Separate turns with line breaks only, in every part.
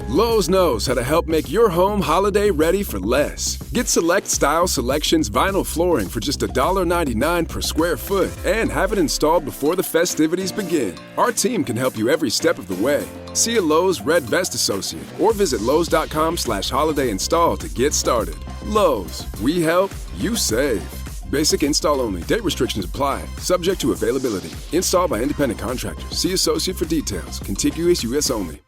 Lowe's knows how to help make your home holiday ready for less. Get Select Style Selections vinyl flooring for just $1.99 per square foot and have it installed before the festivities begin. Our team can help you every step of the way. See a Lowe's Red Vest associate or visit Lowes.com/holiday install to get started. Lowe's, we help, you save. Basic install only. Date restrictions apply. Subject to availability. Installed by independent contractors. See associate for details. Contiguous U.S. only.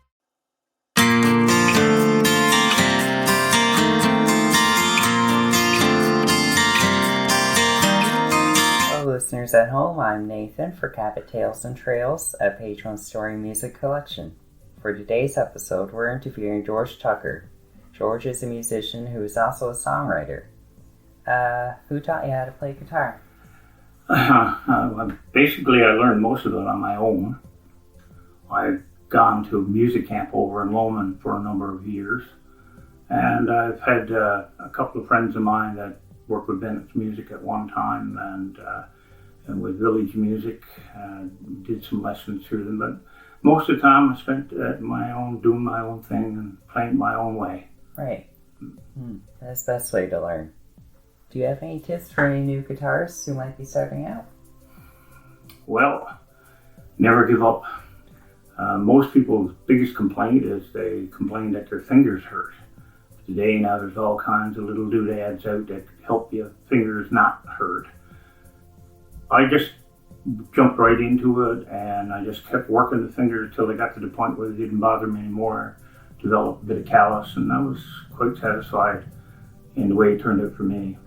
Listeners at home, I'm Nathan for Cabot Tales and Trails, a Page One Story music collection. For today's episode, we're interviewing George Tucker. George is a musician who is also a songwriter. Who taught you how to play guitar?
Basically, I learned most of it on my own. I've gone to music camp over in Lomond for a number of years, and I've had a couple of friends of mine that worked with Bennett's Music at one time, and with Village Music, did some lessons through them. But most of the time, I spent at my own, doing my own thing and playing my own way.
Right. That's the best way to learn. Do you have any tips for any new guitarists who might be starting out?
Well, never give up. Most people's biggest complaint is they complain that their fingers hurt. Today now there's all kinds of little doodads out that help your fingers not hurt. I just jumped right into it, and I just kept working the fingers until they got to the point where it didn't bother me anymore. Developed a bit of callus, and I was quite satisfied in the way it turned out for me.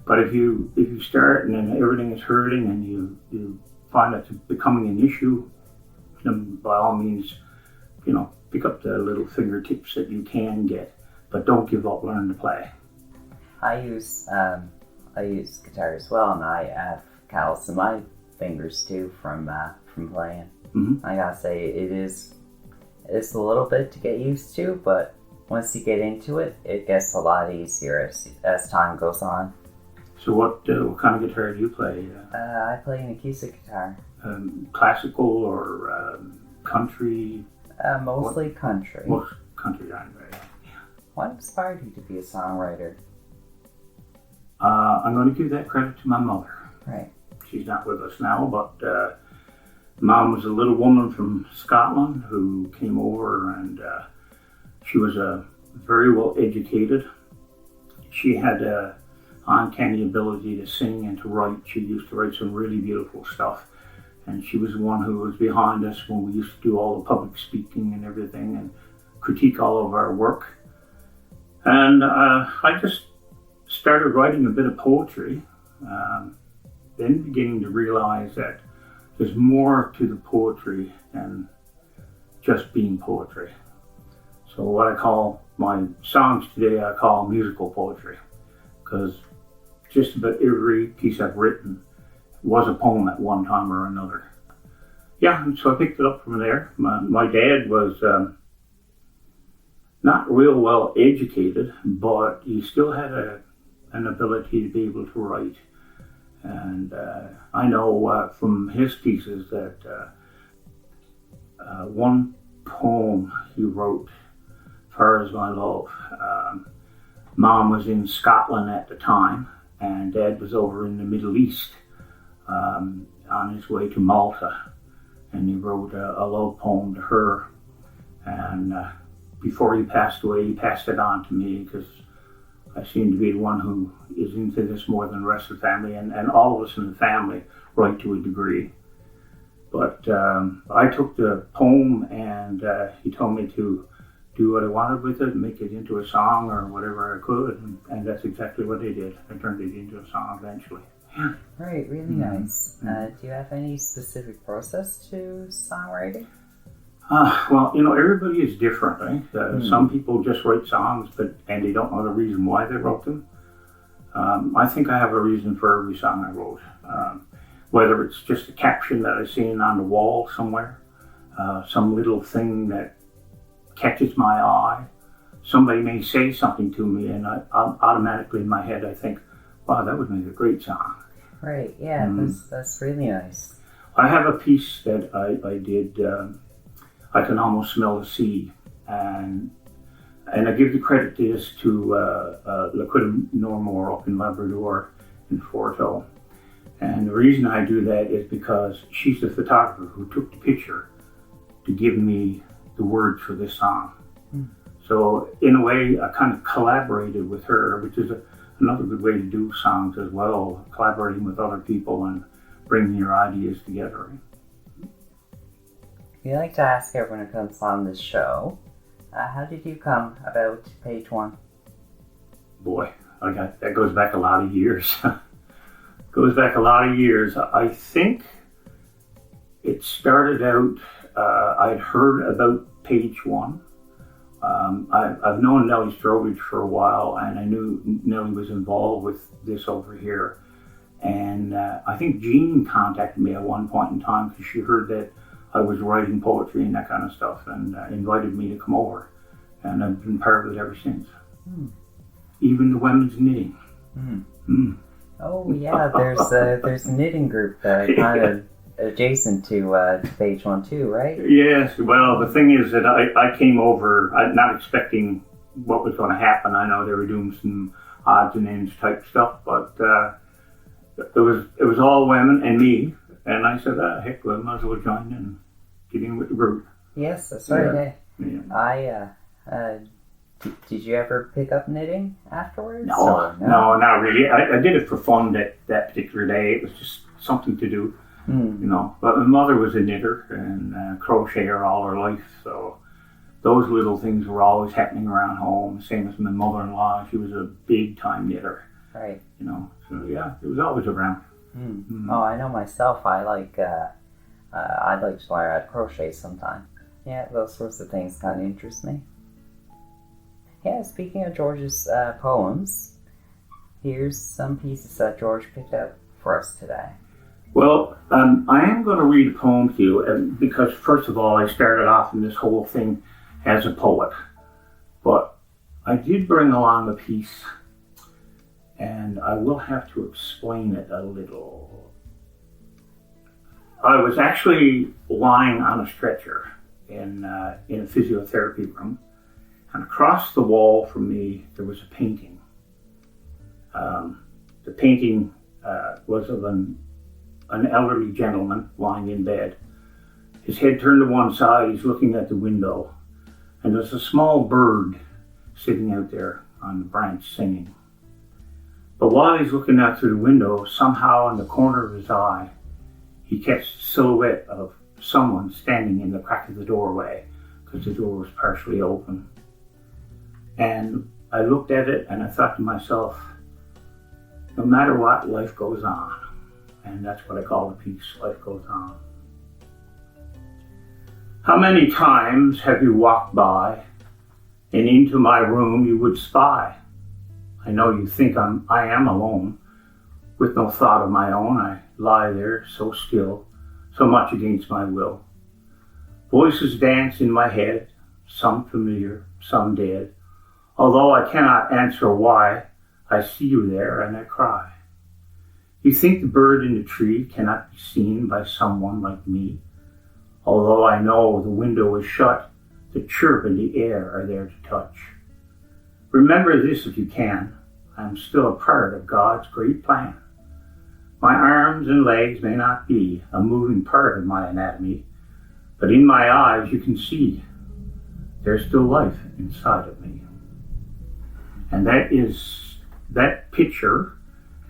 But if you start and then everything is hurting and you find that's becoming an issue, then by all means, pick up the little fingertips that you can get, but don't give up learning to play.
I use guitar as well, and I have callus in my fingers too from playing.
Mm-hmm.
I gotta say it's a little bit to get used to, but once you get into it, it gets a lot easier as time goes on.
So what kind of guitar do you play?
I play an acoustic guitar.
Classical or country?
Mostly country.
Most country, right?
What inspired you to be a songwriter?
I'm going to give that credit to my mother.
Right.
She's not with us now, but Mom was a little woman from Scotland who came over, and she was very well educated. She had an uncanny ability to sing and to write. She used to write some really beautiful stuff, and she was the one who was behind us when we used to do all the public speaking and everything and critique all of our work. And I just started writing a bit of poetry, then beginning to realize that there's more to the poetry than just being poetry. So what I call my songs today, I call musical poetry, because just about every piece I've written was a poem at one time or another. Yeah, and so I picked it up from there. My dad was not real well educated, but he still had an ability to be able to write. And I know from his pieces that one poem he wrote, Far As My Love, Mom was in Scotland at the time, and Dad was over in the Middle East on his way to Malta. And he wrote a love poem to her. And before he passed away, he passed it on to me, because I seem to be the one who is into this more than the rest of the family, and all of us in the family write to a degree. But I took the poem, and he told me to do what I wanted with it, make it into a song or whatever I could, and that's exactly what I did. I turned it into a song eventually. Yeah.
Right, really nice. Do you have any specific process to songwriting?
Well, everybody is different, right? Some people just write songs, and they don't know the reason why they wrote them. I think I have a reason for every song I wrote. Whether it's just a caption that I've seen on the wall somewhere, some little thing that catches my eye. Somebody may say something to me, and I automatically in my head I think, wow, that would make a great song.
Right, yeah, that's really nice.
I have a piece that I did, I Can Almost Smell the Sea, and And I give the credit to this to Liquid Normore up in Labrador in Forto. And the reason I do that is because she's the photographer who took the picture to give me the words for this song. So in a way, I kind of collaborated with her, which is another good way to do songs as well, collaborating with other people and bringing your ideas together.
We like to ask everyone who comes on this show, how did you come about Page One?
Boy, that goes back a lot of years. I think it started out, I'd heard about Page One. I've known Nellie Strobridge for a while, and I knew Nellie was involved with this over here. And I think Jean contacted me at one point in time because she heard that I was writing poetry and that kind of stuff, and invited me to come over. And I've been part of it ever since. Even the women's knitting.
Oh yeah, there's a knitting group kind of adjacent to Page One too, right?
Yes, well, the thing is that I came over not expecting what was going to happen. I know they were doing some odds and ends type stuff, but it was all women and me, and I said, heck, well, I might as well join and get in with the group.
Yes, that's right.
Yeah.
Did you ever pick up knitting afterwards?
No, not really. I did it for fun that particular day. It was just something to do. You know, but my mother was a knitter and crocheter all her life, so those little things were always happening around home. Same as my mother-in-law; she was a big-time knitter.
Right.
You know, so yeah, it was always around.
Oh, I know myself. I'd like to learn how to crochet sometime. Yeah, those sorts of things kind of interest me. Yeah, speaking of George's poems, here's some pieces that George picked out for us today.
Well, I am going to read a poem to you, because first of all, I started off in this whole thing as a poet. But I did bring along a piece, and I will have to explain it a little. I was actually lying on a stretcher in a physiotherapy room, and across the wall from me, there was a painting. The painting was of an elderly gentleman lying in bed. His head turned to one side, he's looking at the window, and there's a small bird sitting out there on the branch singing. But while he's looking out through the window, somehow in the corner of his eye, he catches the silhouette of someone standing in the crack of the doorway, because the door was partially open. And I looked at it and I thought to myself, no matter what, life goes on. And that's what I call the piece, Life Goes On. How many times have you walked by, and into my room you would spy? I know you think I am alone. With no thought of my own, I lie there so still, so much against my will. Voices dance in my head, some familiar, some dead. Although I cannot answer why, I see you there and I cry. You think the bird in the tree cannot be seen by someone like me? Although I know the window is shut, the chirp and the air are there to touch. Remember this if you can, I am still a part of God's great plan. My arms and legs may not be a moving part of my anatomy, but in my eyes you can see there's still life inside of me. And that picture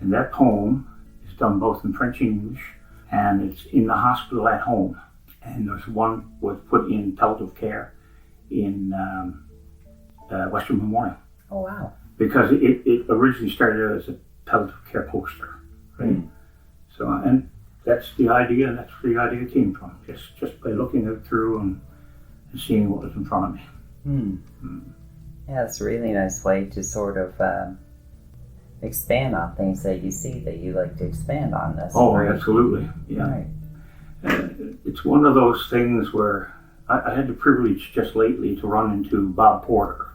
and that poem is done both in French and English, and it's in the hospital at home. And there's one was put in palliative care in Western Memorial.
Oh, wow.
Because it originally started out as a palliative care poster, right? So, and that's the idea, and that's where the idea came from, just by looking it through and seeing what was in front of me.
Yeah, it's a really nice way to sort of expand on things that you see that you like to expand on. That's great.
Absolutely, yeah.
Right.
It's one of those things where I had the privilege just lately to run into Bob Porter.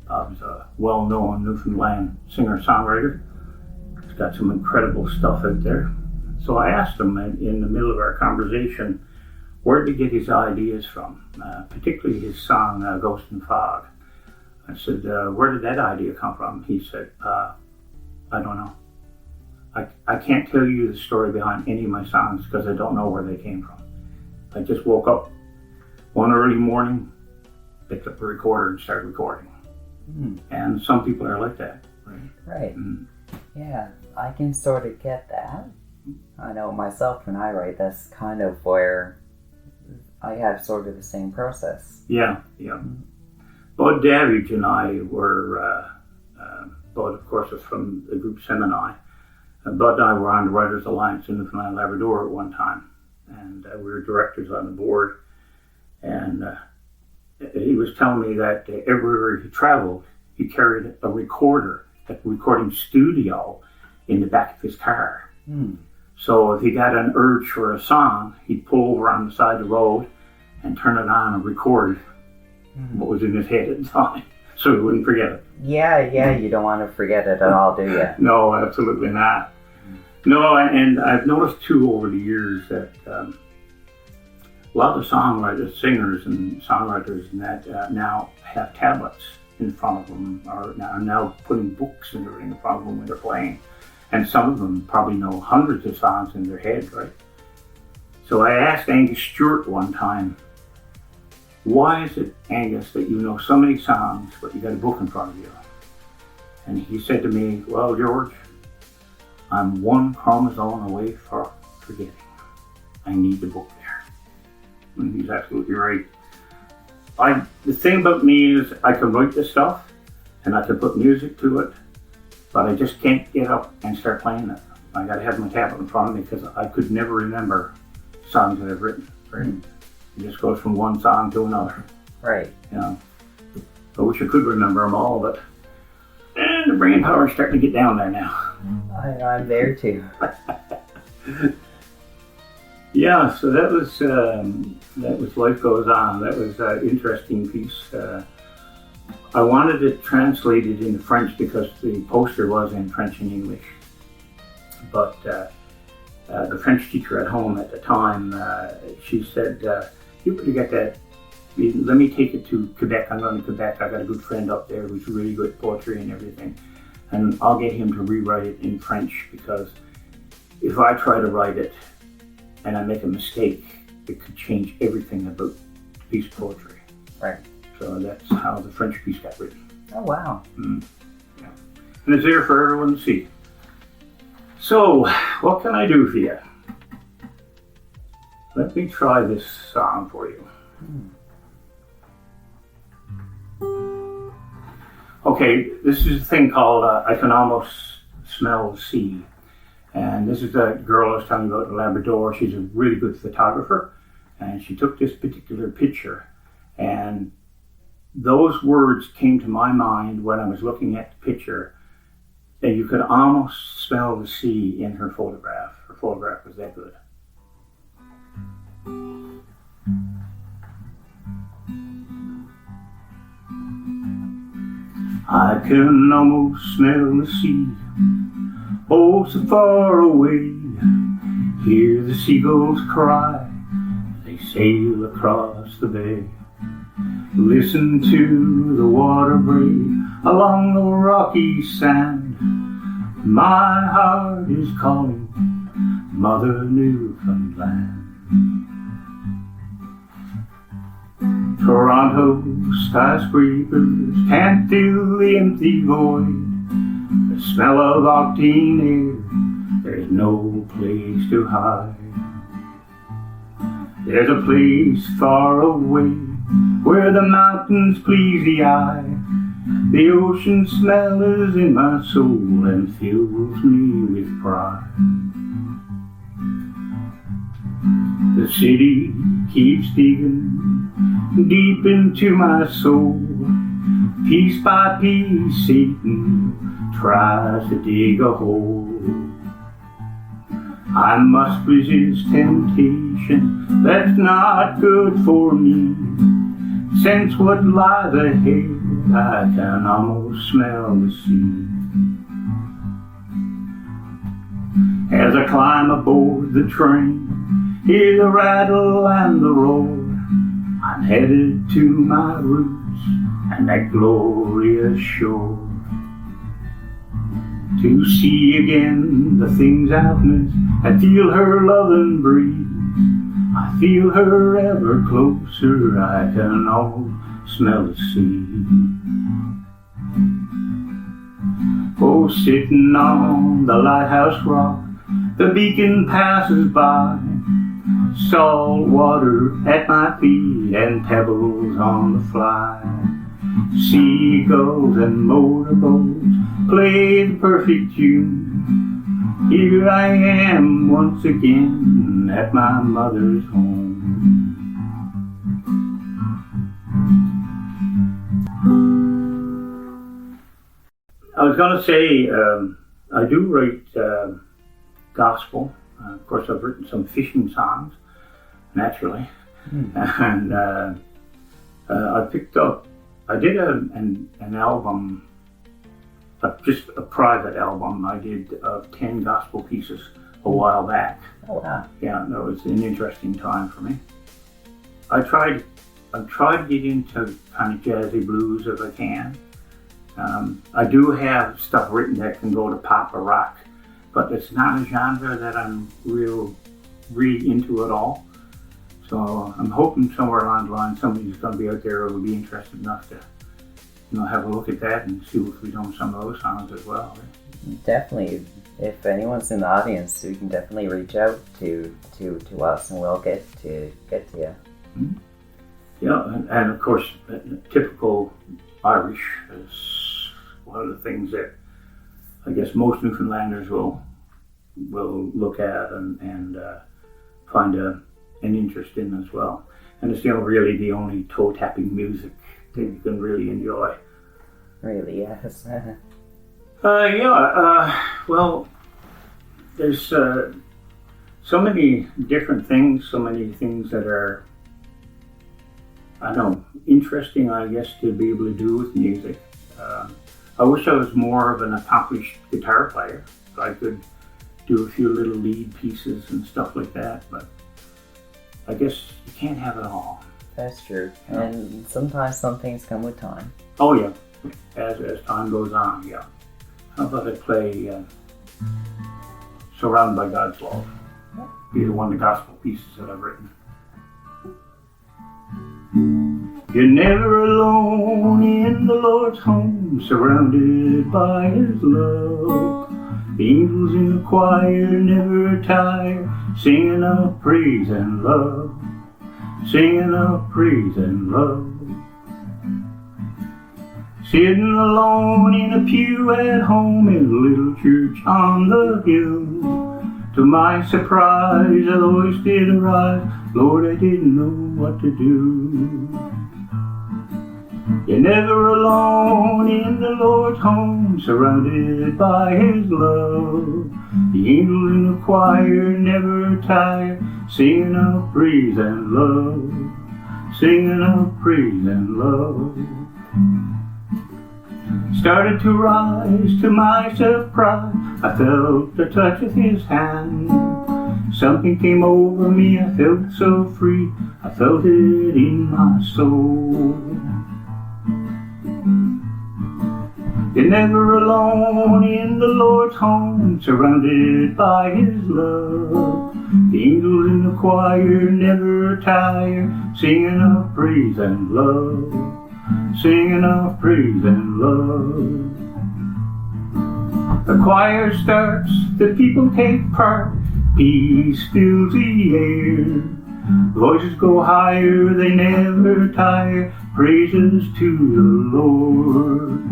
Bob's a well-known Newfoundland singer-songwriter. He's got some incredible stuff out there. So I asked him in the middle of our conversation where did he get his ideas from, particularly his song Ghost and Fog. I said, where did that idea come from? He said, I don't know. I can't tell you the story behind any of my songs because I don't know where they came from. I just woke up one early morning, picked up a recorder and started recording. And some people are like that, right?
Right. Yeah, I can sort of get that. I know myself when I write, that's kind of where I have sort of the same process.
Yeah. Bud Davidge and I were, Bud of course was from the group Semini. Bud and I were on the Writers Alliance in Newfoundland and Labrador at one time. And we were directors on the board. And he was telling me that everywhere he traveled, he carried a recorder, a recording studio in the back of his car. So if he got an urge for a song, he'd pull over on the side of the road and turn it on and record what was in his head at the time, so he wouldn't forget it.
Yeah, you don't want to forget it at all, do you?
No, absolutely not. No, and I've noticed too over the years that a lot of songwriters, singers and songwriters and that now have tablets in front of them, are now putting books and everything in front of them when they're playing. And some of them probably know hundreds of songs in their head, right? So I asked Angus Stewart one time, why is it, Angus, that you know so many songs, but you got a book in front of you? And he said to me, well, George, I'm one chromosome away from forgetting. I need the book there. And he's absolutely right. The thing about me is I can write this stuff and I can put music to it, but I just can't get up and start playing it. I got to have my tablet in front of me because I could never remember songs that I've written. Right? It just goes from one song to another.
Right.
You know, I wish I could remember them all, but the brain power is starting to get down there now.
I'm there too.
Yeah, so that was Life Goes On. That was an interesting piece. I wanted it translated into French because the poster was in French and English. But the French teacher at home at the time, she said, you better get that, let me take it to Quebec. I'm going to Quebec. I got a good friend up there who's really good at poetry and everything. And I'll get him to rewrite it in French because if I try to write it and I make a mistake, it could change everything about the piece of poetry.
Right.
So that's how the French piece got written.
Oh, wow.
Yeah. And it's there for everyone to see. So, what can I do for you? Let me try this song for you. Okay, this is a thing called I Can Almost Smell the Sea. And this is the girl I was telling you about in Labrador. She's a really good photographer. And she took this particular picture. And those words came to my mind when I was looking at the picture. And you could almost smell the sea in her photograph. Her photograph was that good. I can almost smell the sea, oh so far away. Hear the seagulls cry, they sail across the bay. Listen to the water break along the rocky sand. My heart is calling Mother Newfoundland. Toronto skyscrapers can't fill the empty void. The smell of octane air, there's no place to hide. There's a place far away where the mountains please the eye. The ocean smell is in my soul and fills me with pride. The city keeps digging deep into my soul. Piece by piece, Satan tries to dig a hole. I must resist temptation that's not good for me. Sense what lies ahead, I can almost smell the sea. As I climb aboard the train, hear the rattle and the roar. I'm headed to my roots and that glorious shore. To see again the things I've missed, and feel her loving breeze. I feel her ever closer, I can almost smell the sea. Oh, sitting on the lighthouse rock, the beacon passes by. Salt water at my feet and pebbles on the fly. Seagulls and motorboats play the perfect tune. Here I am once again at my mother's home. I was going to say, I do write gospel. Of course, I've written some fishing songs, naturally. And I picked up, I did an album, just a private album I did of 10 gospel pieces a while back.
Oh, wow.
Yeah, that was an interesting time for me. I tried to get into kind of jazzy blues if I can. I do have stuff written that can go to pop or rock, but it's not a genre that I'm really into at all. So I'm hoping somewhere along the line somebody's going to be out there who will be interested enough to, have a look at that and see if we do some of those songs as well.
Definitely. If anyone's in the audience, you can definitely reach out to us, and we'll get to you.
Mm-hmm. Yeah, and of course, typical Irish is one of the things that I guess most Newfoundlanders will look at and find an interest in as well. And it's really the only toe tapping music that you can really enjoy.
Really, yes.
Well, there's so many different things, so many things that are, I don't know, interesting, I guess, to be able to do with music. I wish I was more of an accomplished guitar player, so I could do a few little lead pieces and stuff like that, but I guess you can't have it all.
That's true. Yeah. And sometimes some things come with time.
Oh yeah, as time goes on, yeah. How about I play Surrounded by God's Love? These are one of the gospel pieces that I've written. You're never alone in the Lord's home, surrounded by His love. The angels in the choir never tire, singing of praise and love, singing of praise and love. Sitting alone in a pew at home in a little church on the hill. To my surprise, a voice did arise, Lord, I didn't know what to do. You're never alone in the Lord's home, surrounded by His love. The angels in the choir never tire, singing of praise and love, singing of praise and love. Started to rise to my surprise, I felt the touch of His hand. Something came over me, I felt so free, I felt it in my soul. You're never alone in the Lord's home, surrounded by His love. The angels in the choir never tire, singing of praise and love, singing of praise and love. The choir starts, the people take part, peace fills the air. Voices go higher, they never tire, praises to the Lord.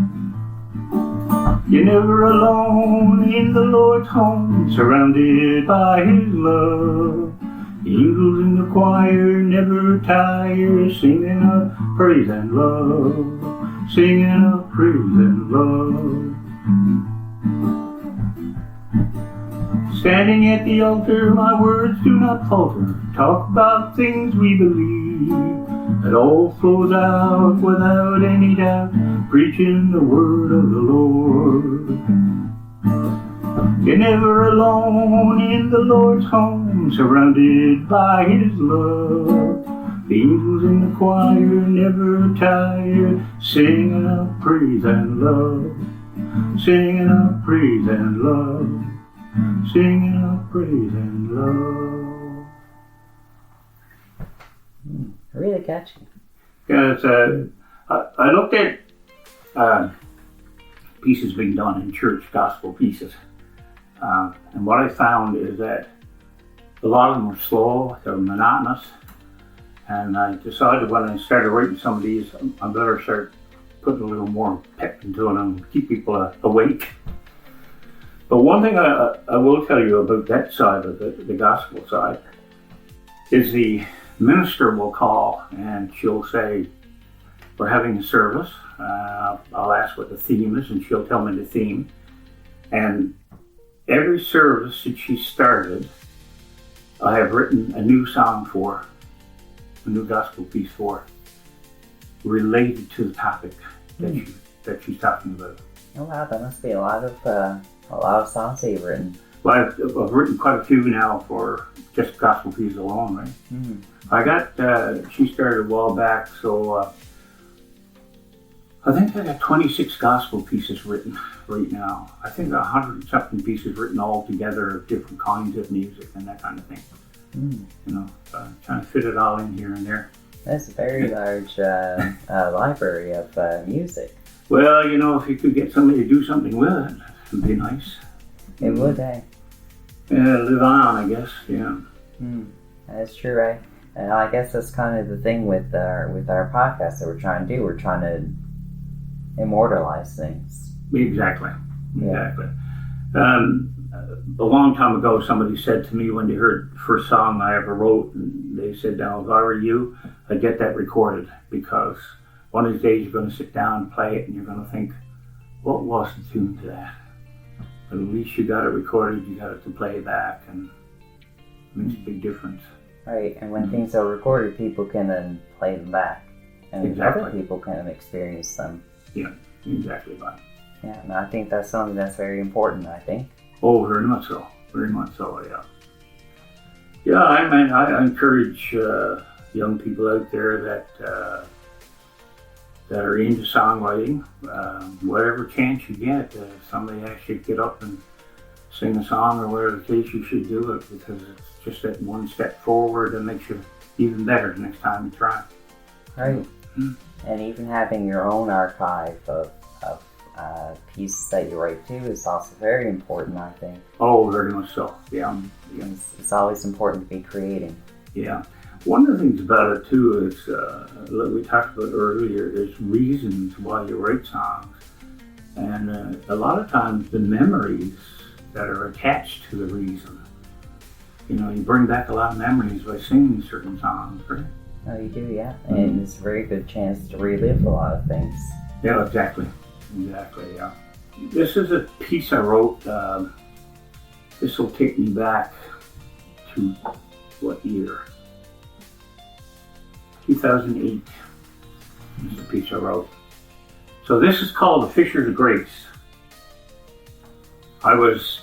You're never alone in the Lord's home, surrounded by His love. The angels in the choir never tire, singing of praise and love, singing of praise and love. Standing at the altar, my words do not falter, talk about things we believe. It all flows out without any doubt, preaching the word of the Lord. You're never alone in the Lord's home, surrounded by His love. The angels in the choir never tired, singing of praise and love, singing of praise and love, singing of praise and love.
Really catchy.
Yeah, it's I looked at pieces being done in church, gospel pieces, and what I found is that a lot of them are slow, they're monotonous, and I decided when I started writing some of these, I better start putting a little more pep into it and keep people awake. But one thing I will tell you about that side of the gospel side is the minister will call and she'll say, we're having a service. I'll ask what the theme is and she'll tell me the theme. And every service that she started, I have written a new song for, a new gospel piece for, related to the topic that she's talking about.
Oh wow, that must be a lot of songs that you've written.
Well, I've written quite a few now for just gospel pieces alone, right?
Mm.
I got, she started a while back, so I think I got 26 gospel pieces written right now. I think 100-something pieces written all together of different kinds of music and that kind of thing.
Mm.
You know, trying to fit it all in here and there.
That's a very large library of music.
Well, you know, if you could get somebody to do something with it, it'd be nice.
It would, eh?
Yeah, live on, I guess, yeah.
That's true, right? And I guess that's kind of the thing with our podcast that we're trying to do. We're trying to immortalize things.
Exactly.
Yeah.
Exactly. A long time ago, somebody said to me when they heard the first song I ever wrote, and they said, now, if I were you, I'd get that recorded, because one of these days you're going to sit down and play it and you're going to think, what was the tune to that? But at least you got it recorded, you got it to play back, and it makes a big difference.
Right, and when things are recorded, people can then play them back, and
Exactly.
other people can experience them.
Yeah, exactly right.
Yeah, and I think that's something that's very important, I think.
Oh, very much so. Very much so, yeah. Yeah, I encourage young people out there that are into songwriting, whatever chance you get, somebody actually get up and sing a song or whatever the case, you should do it, because it's just that one step forward that makes you even better the next time you try.
Right. And even having your own archive of pieces that you write too is also very important, I think.
Oh, very much so, yeah.
It's always important to be creating.
Yeah. One of the things about it too is, like we talked about earlier, there's reasons why you write songs. And a lot of times the memories that are attached to the reason, you know, you bring back a lot of memories by singing certain songs, right?
Oh, you do, yeah. And it's a very good chance to relive a lot of things.
Yeah, exactly. Exactly, yeah. This is a piece I wrote. This will take me back to what year? 2008 is the piece I wrote. So this is called The Fishers of Grace. I was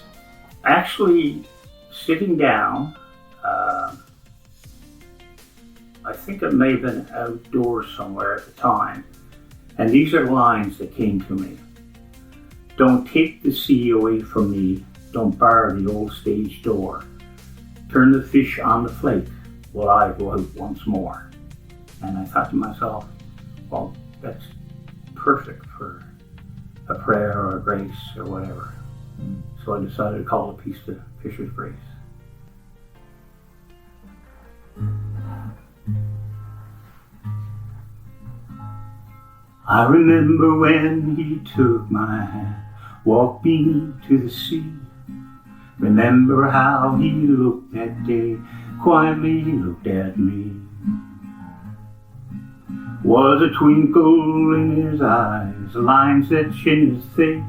actually sitting down, I think it may have been outdoors somewhere at the time, and these are the lines that came to me. Don't take the sea away from me, don't bar the old stage door. Turn the fish on the flake while I go out once more. And I thought to myself, well, that's perfect for a prayer or a grace or whatever. So I decided to call the piece The Fisher's Grace. I remember when he took my hand, walked me to the sea. Remember how he looked that day, quietly looked at me. Was a twinkle in his eyes, lines that in his face,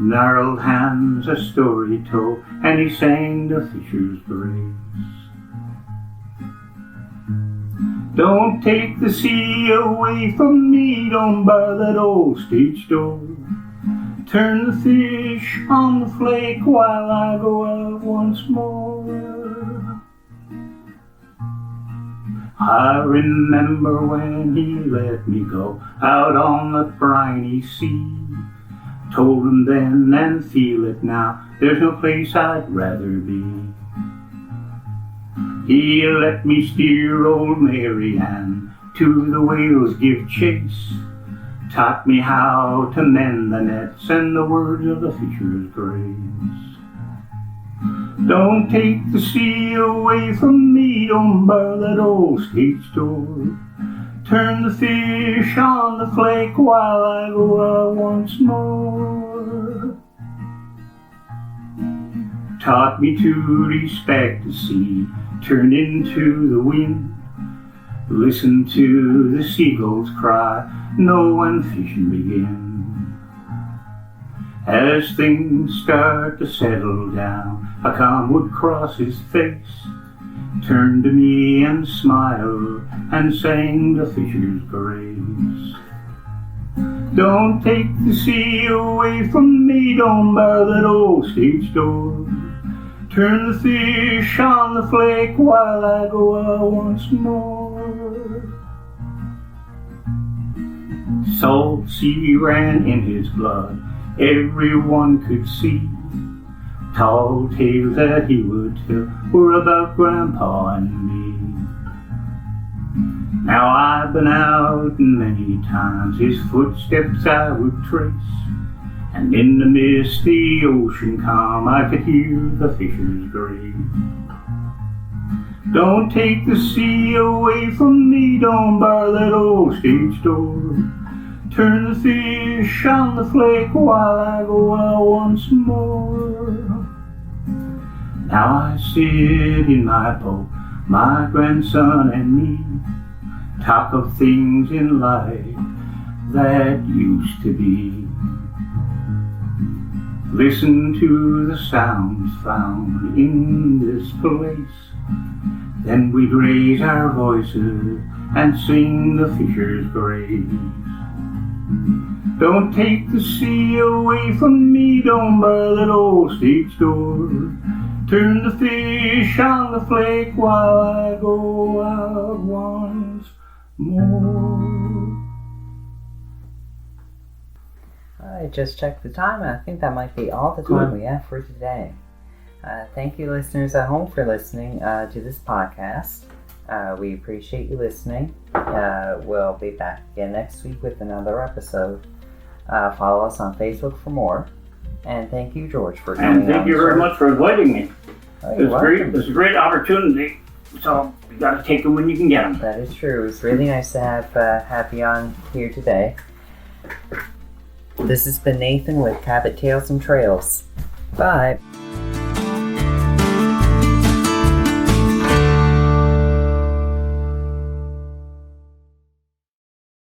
gnarled hands a story told, and he sang the fisher's grace. Don't take the sea away from me, don't bar that old stage door. Turn the fish on the flake while I go out once more. I remember when he let me go out on the briny sea. Told him then and feel it now, there's no place I'd rather be. He let me steer old Mary Ann to the whales give chase. Taught me how to mend the nets and the words of the fisher's grace. Don't take the sea away from me, don't bar that old stage door. Turn the fish on the flake while I go out once more. Taught me to respect the sea, turn into the wind. Listen to the seagulls cry, know when fishing begins. As things start to settle down, a calm would cross his face. Turned to me and smiled and sang the fisher's grace. Don't take the sea away from me, don't bar that old stage door. Turn the fish on the flake while I go out once more. Salt sea ran in his blood, everyone could see. Tall tales that he would tell were about Grandpa and me. Now I've been out many times, his footsteps I would trace. And in the misty ocean calm, I could hear the fisher's grace. Don't take the sea away from me, don't bar that old stage door. Turn the fish on the flake while I go out once more. Now I sit in my boat, my grandson and me, talk of things in life that used to be. Listen to the sounds found in this place, then we'd raise our voices and sing the fisher's grace. Don't take the sea away from me, don't bar that old stage door. Turn the fish on the flake while I go out once more.
I just checked the time, and I think that might be all the time we have for today. Thank you, listeners at home, for listening to this podcast. We appreciate you listening. We'll be back again next week with another episode. Follow us on Facebook for more. And thank you, George, for coming on.
And thank you very much for inviting me.
Oh, you're welcome.
It's a great opportunity, so you got to take them when you can get them.
That is true. It's really nice to have you on here today. This has been Nathan with Cabot Tales and Trails. Bye.